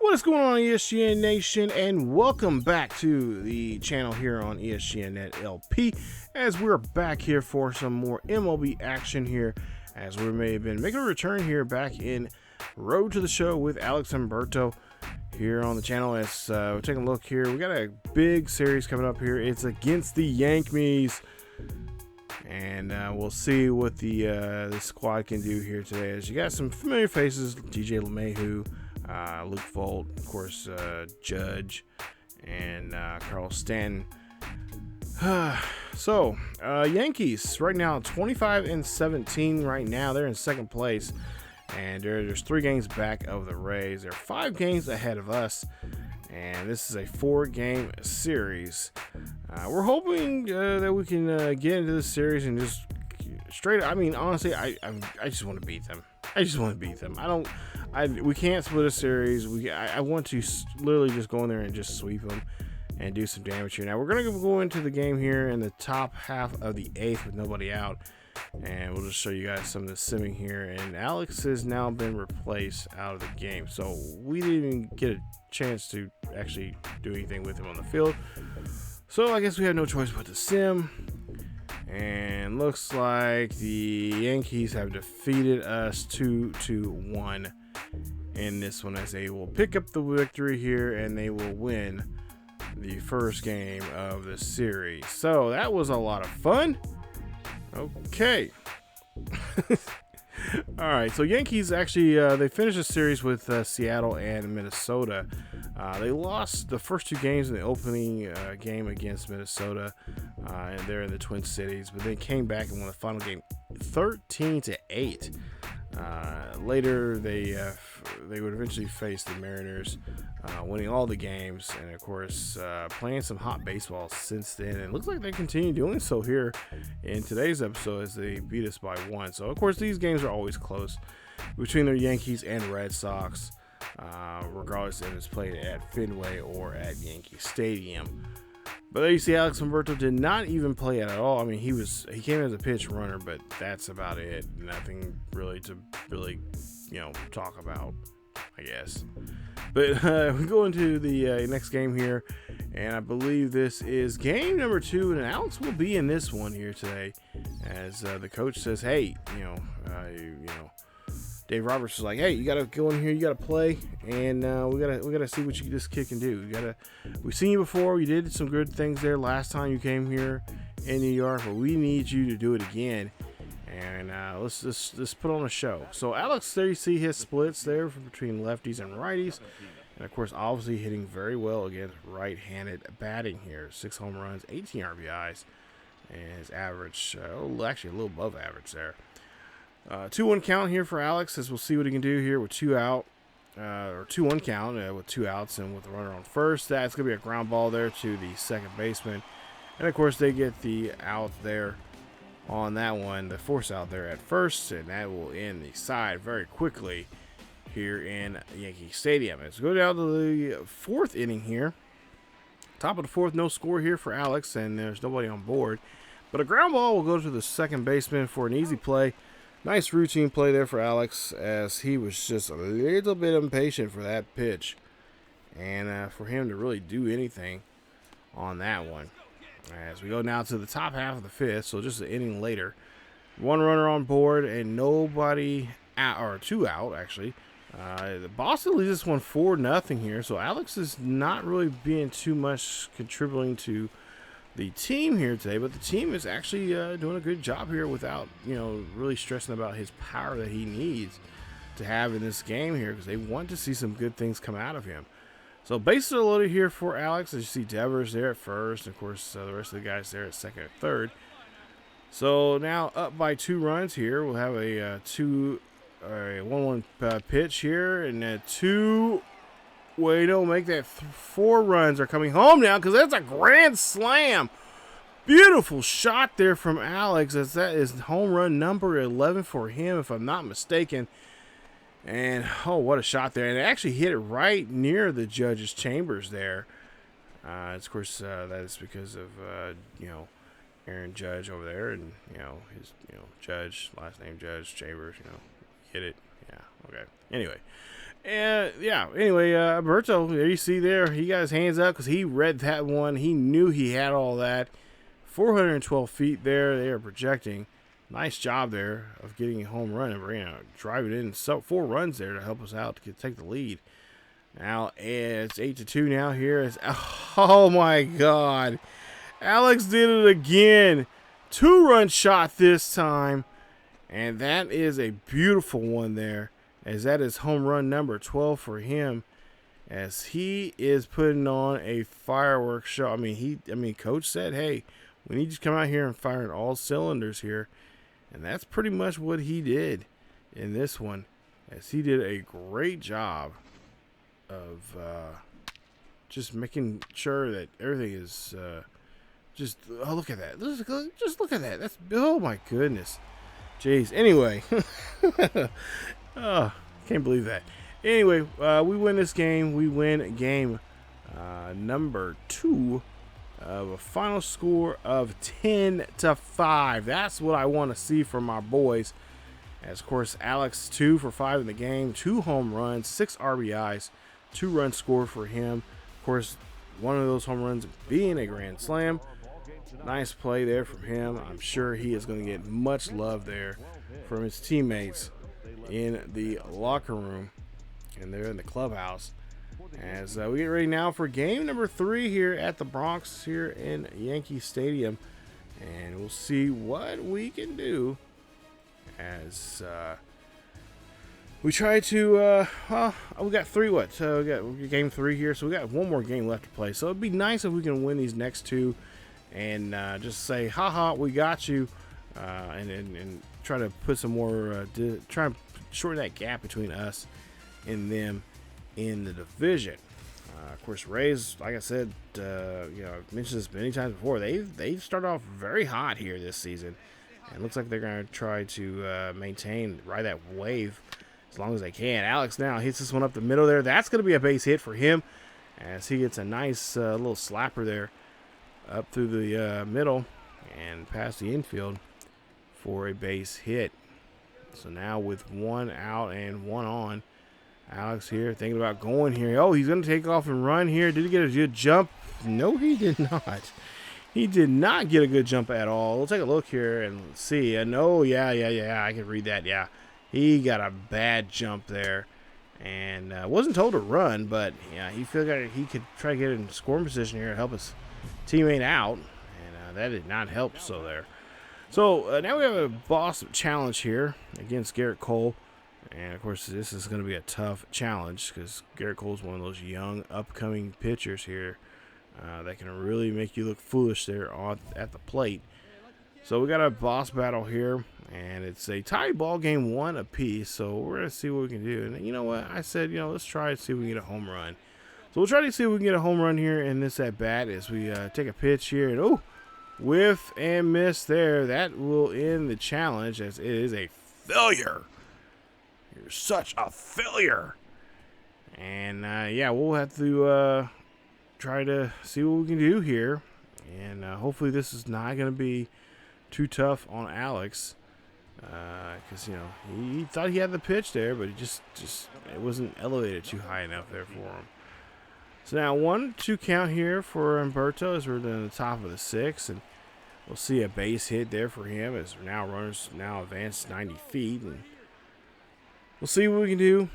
What is going on, ESGN Nation, and welcome back to the channel here on ESGNet LP, as we're back here for some more MLB action here, as we may have been making a return here back in Road to the Show with Alex Humberto here on the channel. As we're taking a look here, we got a big series coming up here. It's against the Yankees, and we'll see what the squad can do here today. As you got some familiar faces: DJ LeMahieu, Luke Vogt, of course, Judge, and Carl Stanton. So, Yankees right now 25-17 right now. They're in second place, and there's 3 games back of the Rays. They're 5 games ahead of us, and this is a 4-game series. We're hoping that we can get into this series and just straight. I mean, honestly, I just want to beat them. I just want to beat them. We can't split a series. I want to literally just go in there and just sweep them and do some damage here. Now we're gonna go into the game here in the top half of the 8th with nobody out, and we'll just show you guys some of the simming here. And Alex has now been replaced out of the game, so we didn't even get a chance to actually do anything with him on the field. So I guess we have no choice but to sim. And looks like the Yankees have defeated us 2-1 in this one, as they will pick up the victory here and they will win the first game of the series. So that was a lot of fun. Okay. All right, so Yankees actually they finished the series with Seattle and Minnesota. They lost the first 2 games in the opening game against Minnesota, and they're in the Twin Cities, but they came back and won the final game 13-8. Later, they would eventually face the Mariners, winning all the games, and of course playing some hot baseball since then. And it looks like they continue doing so here in today's episode as they beat us by 1. So of course these games are always close between the Yankees and Red Sox, regardless if it's played at Fenway or at Yankee Stadium. But there you see, Alex Humberto did not even play at all. I mean, he came as a pitch runner, but that's about it. Nothing really to talk about, I guess. But we go into the next game here, and I believe this is game number 2, and Alex will be in this one here today, as the coach says, "Hey, Dave Roberts is like, hey, you gotta go in here, you gotta play, and we gotta see what this kid can do. We've seen you before. You did some good things there last time you came here in New York, but we need you to do it again. And let's put on a show." So Alex, there you see his splits there between lefties and righties, and of course, obviously hitting very well against right-handed batting here. 6 home runs, 18 RBIs, and his average, actually a little above average there. 2-1 count here for Alex, as we'll see what he can do here with 2 out, or 2-1 count with 2 outs and with the runner on first. That's going to be a ground ball there to the second baseman. And of course, they get the out there on that one, the force out there at first, and that will end the side very quickly here in Yankee Stadium. Let's go down to the 4th inning here. Top of the 4th, no score here for Alex, and there's nobody on board. But a ground ball will go to the second baseman for an easy play. Nice routine play there for Alex, as he was just a little bit impatient for that pitch, and for him to really do anything on that one. As we go now to the top half of the 5th, so just an inning later, 1 runner on board and nobody out, or 2 out actually. The Boston leads this one 4-0 here, so Alex is not really being too much contributing to the team here today, but the team is actually doing a good job here without really stressing about his power that he needs to have in this game here, because they want to see some good things come out of him. So bases are loaded here for Alex, as you see Devers there at first, and of course the rest of the guys there at second and third. So now up by 2 runs here, we'll have a 1-1 pitch here, and a 2. Wait, don't make that 4 runs are coming home now, because that's a grand slam. Beautiful shot there from Alex, as that is home run number 11 for him, if I'm not mistaken. And oh, what a shot there! And it actually hit it right near the judge's chambers there. Of course, that is because of Aaron Judge over there, and his Judge, last name Judge, Chambers, hit it. Yeah, okay. Anyway, And yeah, anyway, Humberto, there you see there, he got his hands up because he read that one. He knew he had all that. 412 feet there. They are projecting. Nice job there of getting a home run and driving in 4 runs there to help us out to take the lead. Now it's 8-2 now here. Oh my God. Alex did it again. 2-run shot this time. And that is a beautiful one there, as that is home run number 12 for him, as he is putting on a fireworks show. I mean, coach said, hey, we need you to come out here and fire in all cylinders here. And that's pretty much what he did in this one, as he did a great job of just making sure that everything is oh, look at that. Just look at that. That's, oh my goodness. Jeez. Anyway. Oh, can't believe that. Anyway, we win this game. We win game number 2 of a final score of 10-5. That's what I want to see from our boys. As, of course, Alex 2 for 5 in the game, 2 home runs, 6 RBIs, 2-run score for him. Of course, one of those home runs being a grand slam. Nice play there from him. I'm sure he is going to get much love there from his teammates in the locker room and there in the clubhouse. As we get ready now for game number 3 here at the Bronx here in Yankee Stadium. And we'll see what we can do as we try to, we got 3 we got game 3 here, so we got 1 more game left to play. So it'd be nice if we can win these next 2 and just say, haha, we got you, and try to put some more, try and shorten that gap between us and them in the division. Of course, Rays, like I said, I've mentioned this many times before, they've started off very hot here this season, and it looks like they're going to try to ride that wave as long as they can. Alex now hits this one up the middle there. That's going to be a base hit for him, as he gets a nice little slapper there up through the middle and past the infield for a base hit. So now with 1 out and 1 on, Alex here thinking about going here. Oh, he's going to take off and run here. Did he get a good jump? No, he did not. He did not get a good jump at all. We'll take a look here and see. No, yeah, I can read that. Yeah, he got a bad jump there. And wasn't told to run, but yeah, he felt like he could try to get in scoring position here and help his teammate out. And that did not help so there. So now we have a boss challenge here against Garrett Cole. And, of course, this is going to be a tough challenge because Garrett Cole is one of those young, upcoming pitchers here that can really make you look foolish there at the plate. So we got a boss battle here, and it's a tie ball game 1 apiece. So we're going to see what we can do. And you know what? I said, let's try to see if we can get a home run. So we'll try to see if we can get a home run here in this at-bat as we take a pitch here. And, whiff and miss there. That will end the challenge as it is a failure. You're such a failure. And, we'll have to try to see what we can do here. And hopefully this is not going to be too tough on Alex. Because, he thought he had the pitch there, but he just it wasn't elevated too high enough there for him. So now 1-2 count here for Humberto as we're in the top of the 6th. And we'll see a base hit there for him as runners advance 90 feet. And we'll see what we can do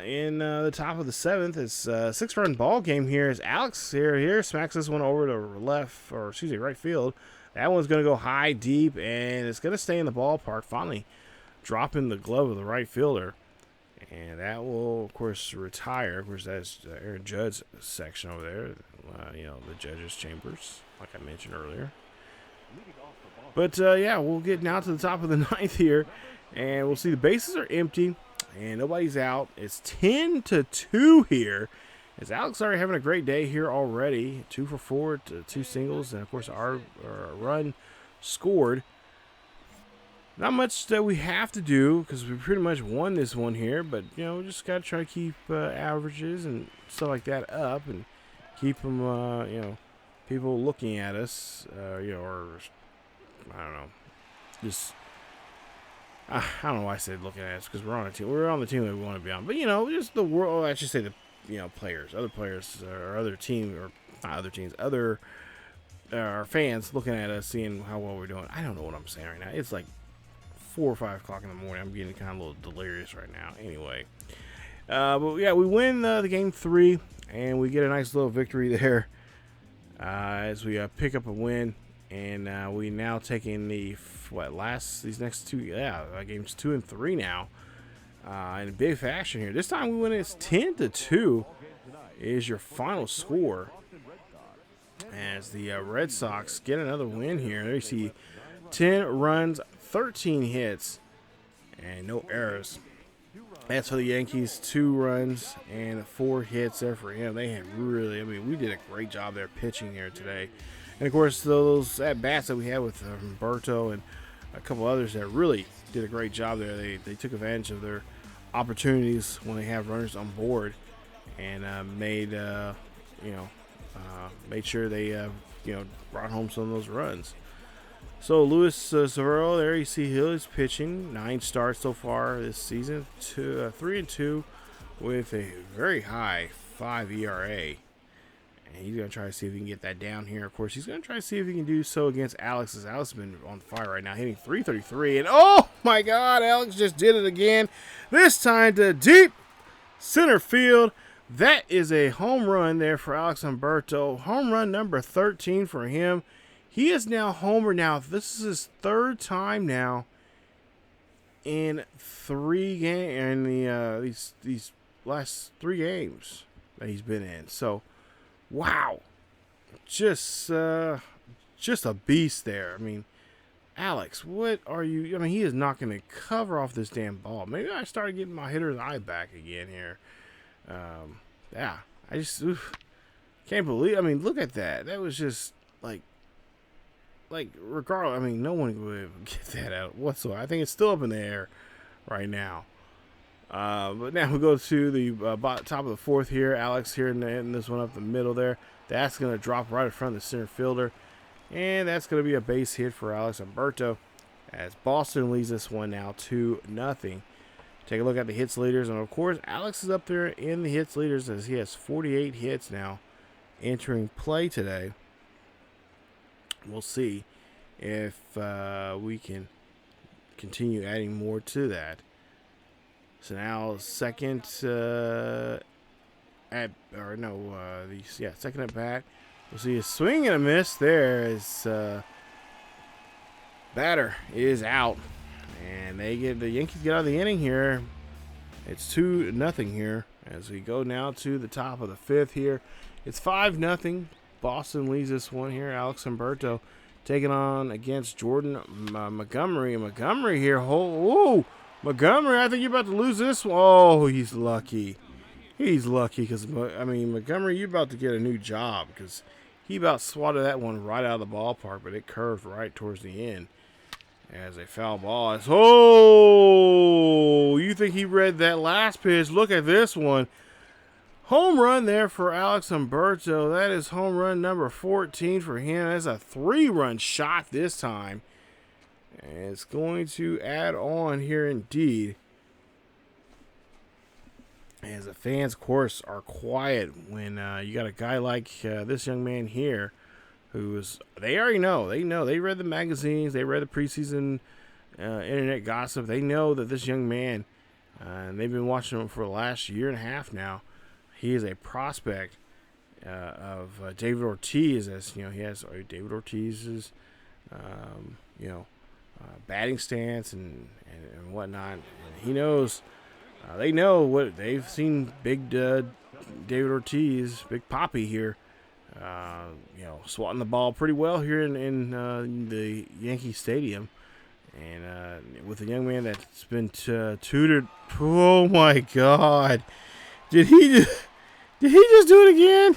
in the top of the 7th. It's a 6-run ball game here as Alex here smacks this one over to right field. That one's going to go high, deep, and it's going to stay in the ballpark, finally dropping the glove of the right fielder. And that will, of course, retire. Of course, that's Aaron Judd's section over there, the judges' chambers, like I mentioned earlier. But, we'll get now to the top of the 9th here. And we'll see the bases are empty and nobody's out. It's 10-2 here. As Alex already having a great day here already. 2 for 4 to 2 singles. And, of course, our run scored. Not much that we have to do because we pretty much won this one here. But, we just got to try to keep averages and stuff like that up. And keep them, people looking at us, or I don't know, just I don't know why I said looking at us, because we're on a team. We're on the team that we want to be on. But, you know, just the world. I should say the, you know, players, other players, or other teams, or not other teams, other our fans looking at us, seeing how well we're doing. I don't know what I'm saying right now. It's like 4 or 5 o'clock in the morning. I'm getting kind of a little delirious right now. Anyway, but yeah, we win the game 3, and we get a nice little victory there as we pick up a win, and we now taking the these next 2 games 2 and 3 now in a big fashion here. This time we win. It's 10-2 is your final score, as the Red Sox get another win here. There you see 10 runs, 13 hits, and no errors. As for the Yankees, 2 runs and 4 hits there for him. They had really, we did a great job there pitching here today. And, of course, those at-bats that we had with Humberto and a couple others that really did a great job there. They took advantage of their opportunities when they have runners on board, and made sure they brought home some of those runs. So Luis Severo, there you see he's pitching 9 starts so far this season, 3-2 with a very high 5 ERA. And he's going to try to see if he can get that down here. Of course, he's going to try to see if he can do so against Alex, as Alex has been on fire right now, hitting .333. And oh my God, Alex just did it again. This time to deep center field. That is a home run there for Alex Humberto. Home run number 13 for him. He is now homer now. This is his 3rd time now in 3 games, in these last 3 games that he's been in. So, wow, just a beast there. I mean, Alex, what are you? I mean, he is not going to cover off this damn ball. Maybe I started getting my hitter's eye back again here. Yeah, I just can't believe. I mean, look at that. That was just like regardless. I mean, no one would get that out whatsoever. I think it's still up in the air right now. But now we go to the top of the 4th here. Alex here in this one up the middle there. That's going to drop right in front of the center fielder, and that's going to be a base hit for Alex Humberto, as Boston leads this one now 2-0. Take a look at the hits leaders, and of course, Alex is up there in the hits leaders as he has 48 hits now entering play today. We'll see if we can continue adding more to that. So now second second at bat. We'll see a swing and a miss there as batter is out. And the Yankees get out of the inning here. It's 2-0 here as we go now to the top of the 5th here. It's 5-0. Boston leads this one here. Alex Humberto taking on against Jordan Montgomery. And Montgomery here. Montgomery, I think you're about to lose this one. Oh, he's lucky. He's lucky because, I mean, Montgomery, you're about to get a new job because he about swatted that one right out of the ballpark, but it curved right towards the end. As a foul ball. You think he read that last pitch? Look at this one. Home run there for Alex Humberto. That is home run number 14 for him. That's a 3-run shot this time. And it's going to add on here indeed. As the fans, of course, are quiet when you got a guy like this young man here. They already know. They read the magazines. They read the preseason internet gossip. They know that this young man, and they've been watching him for the last 1.5 years now. He is a prospect of David Ortiz, as he has David Ortiz's, batting stance and whatnot. And he knows. They know what they've seen. Big David Ortiz, Big Poppy here. Swatting the ball pretty well here in the Yankee Stadium, and with a young man that's been tutored. Oh my God! Did he just do it again?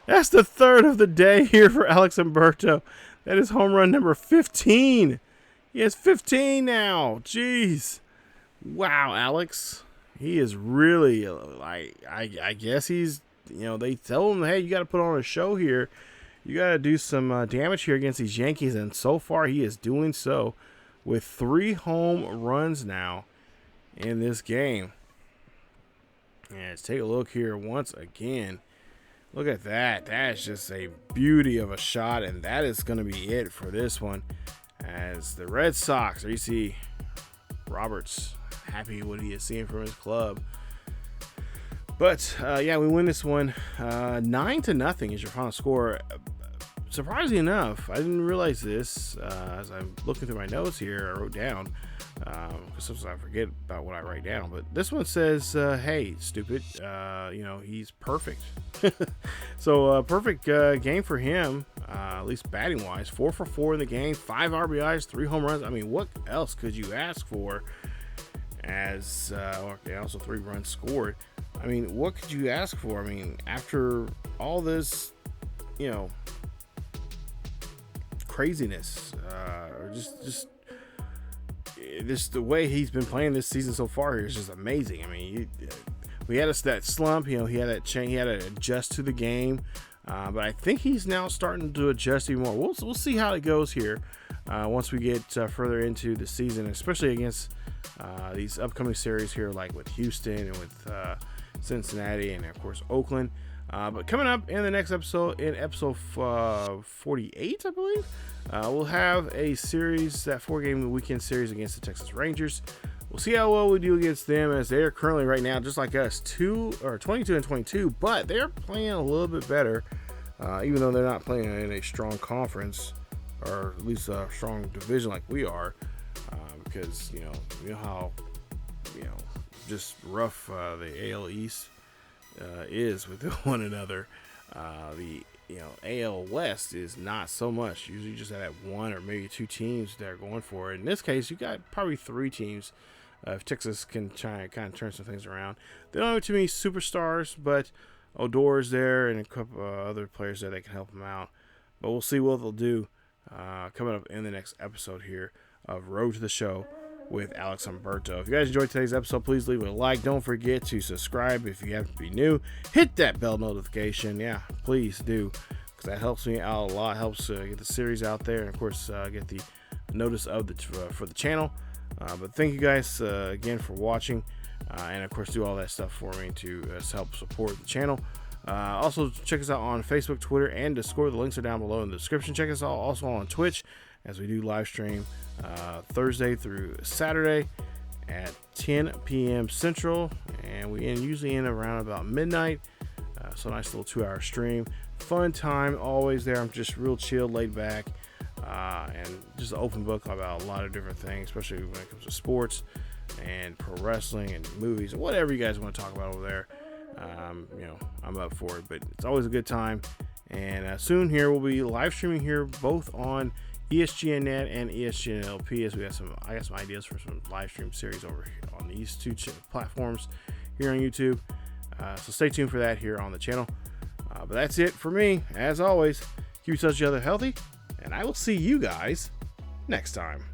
That's the 3rd of the day here for Alex Humberto. That is home run number 15. He has 15 now. Jeez, wow, Alex. He is really I guess he's. They tell him, hey, you got to put on a show here. You got to do some damage here against these Yankees, and so far he is doing so. with 3 home runs now in this game. And let's take a look here once again. Look at that. That is just a beauty of a shot, and that is going to be it for this one. As the Red Sox, there you see Roberts happy what he is seeing from his club. But yeah, we win this one 9-0 is your final score. Surprisingly enough, I didn't realize this as I'm looking through my notes here. I wrote down because sometimes I forget about what I write down. But this one says, "Hey, stupid, he's perfect." So perfect game for him, at least batting wise. 4 for 4 in the game, 5 RBIs, 3 home runs. I mean, what else could you ask for? As okay, also 3 runs scored. I mean, what could you ask for? I mean, after all this, craziness, or just the way he's been playing this season so far here is just amazing. I mean, we had that slump. He had that change. He had to adjust to the game, but I think he's now starting to adjust even more. We'll see how it goes here once we get further into the season, especially against these upcoming series here, like with Houston and with Cincinnati and of course Oakland. But coming up in the next episode, in episode 48, I believe, we'll have a series, that 4-game weekend series against the Texas Rangers. We'll see how well we do against them, as they are currently right now, just like us, 22-22, but they're playing a little bit better, even though they're not playing in a strong conference, or at least a strong division like we are, because you know how just rough the AL East is with one another. The AL West is not so much. Usually just have 1 or maybe 2 teams that are going for it. In this case, you got probably 3 teams. If Texas can try and kind of turn some things around, they don't have too many superstars, but Odor's there and a couple other players there that can help them out. But we'll see what they'll do coming up in the next episode here of Road to the Show with Alex Humberto. If you guys enjoyed today's episode, please leave a like. Don't forget to subscribe if you happen to be new. Hit that bell notification. Yeah, please do, because that helps me out a lot. Helps get the series out there, and of course get the notice of for the channel. But thank you guys again for watching, and of course do all that stuff for me to help support the channel. Also check us out on Facebook, Twitter, and Discord. The links are down below in the description. Check us out also on Twitch, as we do live stream Thursday through Saturday at 10 p.m. Central, and we usually end around about midnight. So nice little 2-hour stream. Fun time always there. I'm just real chill, laid back, and just an open book about a lot of different things, especially when it comes to sports and pro wrestling and movies, whatever you guys want to talk about over there. I'm up for it, but it's always a good time. And soon here we'll be live streaming here both on ESGNet and ESGNLP, as I got some ideas for some live stream series over here on these 2 platforms here on YouTube. So stay tuned for that here on the channel. But that's it for me. As always, keep each other healthy, and I will see you guys next time.